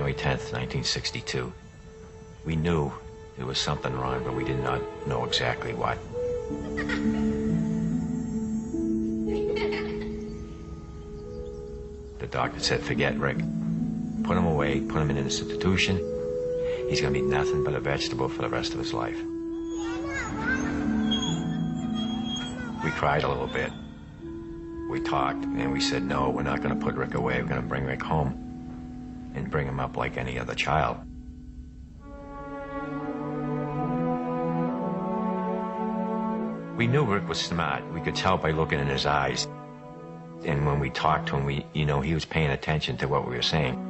January 10th, 1962. We knew there was something wrong, but we did not know exactly what. The doctor said, forget Rick. Put him away, put him in an institution. He's gonna be nothing but a vegetable for the rest of his life. We cried a little bit. We talked, and we said, no, we're not gonna put Rick away. We're gonna bring Rick home and bring him up like any other child. We knew Rick was smart. We could tell by looking in his eyes. And when we talked to him, he was paying attention to what we were saying.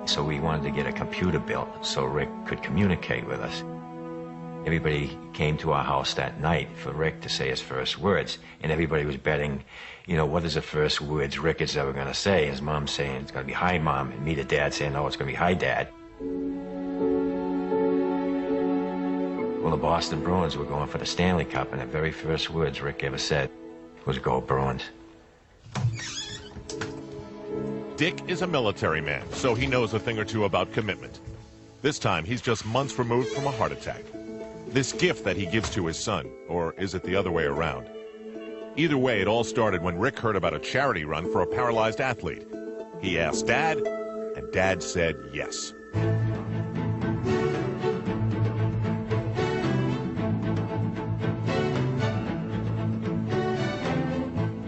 So we wanted to get a computer built so Rick could communicate with us. Everybody came to our house that night for Rick to say his first words. And everybody was betting, what is the first words Rick is ever going to say? His mom saying, it's going to be, hi, Mom. And me, the dad, saying, no, it's going to be, hi, Dad. Well, the Boston Bruins were going for the Stanley Cup, and the very first words Rick ever said was, go Bruins. Dick is a military man, so he knows a thing or two about commitment. This time, he's just months removed from a heart attack. This gift that he gives to his son, or is it the other way around? Either way, it all started when Rick heard about a charity run for a paralyzed athlete. He asked Dad, and Dad said yes.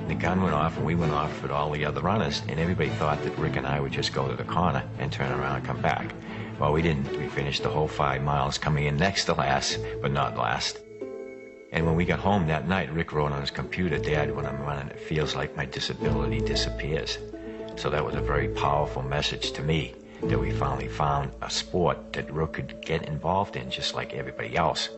The gun went off, and we went off with all the other runners, and everybody thought that Rick and I would just go to the corner and turn around and come back. Well, we didn't. We finished the whole 5 miles, coming in next to last, but not last. And when we got home that night, Rick wrote on his computer, Dad, when I'm running, it feels like my disability disappears. So that was a very powerful message to me, that we finally found a sport that Rick could get involved in just like everybody else.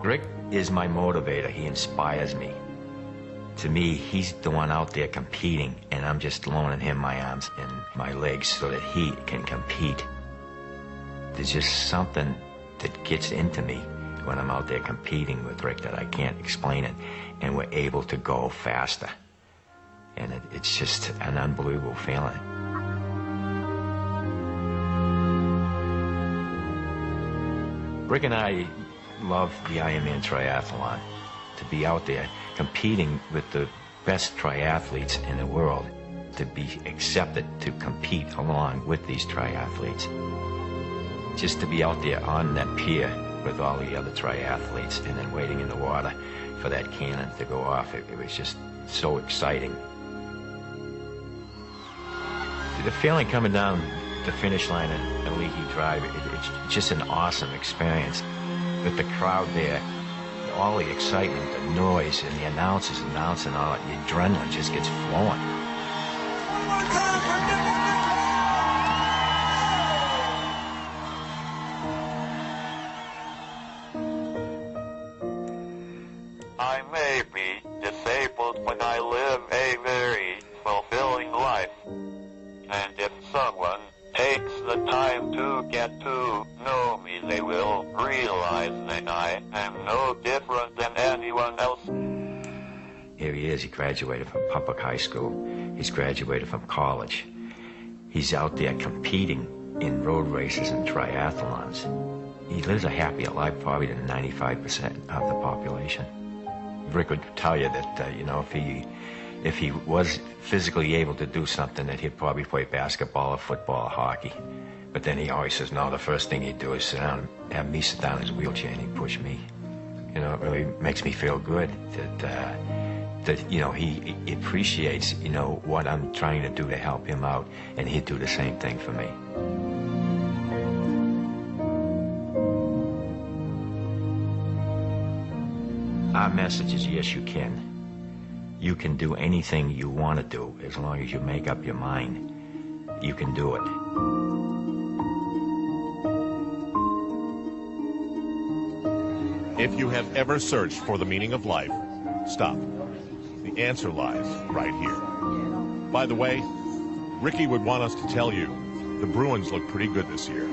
Rick is my motivator. He inspires me. To me, he's the one out there competing, and I'm just loaning him my arms and my legs so that he can compete. There's just something that gets into me when I'm out there competing with Rick that I can't explain it, and we're able to go faster. And it's just an unbelievable feeling. Rick and I love the Ironman triathlon, to be out there competing with the best triathletes in the world, to be accepted to compete along with these triathletes. Just to be out there on that pier with all the other triathletes and then waiting in the water for that cannon to go off, it was just so exciting. The feeling coming down the finish line at Leahy Drive, it's just an awesome experience. With the crowd there, all the excitement, the noise, and the announcers announcing, all the adrenaline just gets flowing. I may be disabled, but I live a very fulfilling life. And if someone takes the time to get to know me, they will realize that I am no different than anyone else. Here he is. He graduated from public high school. He's graduated from college. He's out there competing in road races and triathlons. He lives a happier life probably than 95% of the population. Rick would tell you that, if he was physically able to do something, that he'd probably play basketball or football or hockey. But then he always says, no, the first thing he'd do is have me sit down in his wheelchair and he'd push me. It really makes me feel good that he appreciates, what I'm trying to do to help him out, and he'd do the same thing for me. Our message is, yes, you can. You can do anything you want to do as long as you make up your mind. You can do it. If you have ever searched for the meaning of life, stop. The answer lies right here. By the way, Ricky would want us to tell you, the Bruins look pretty good this year.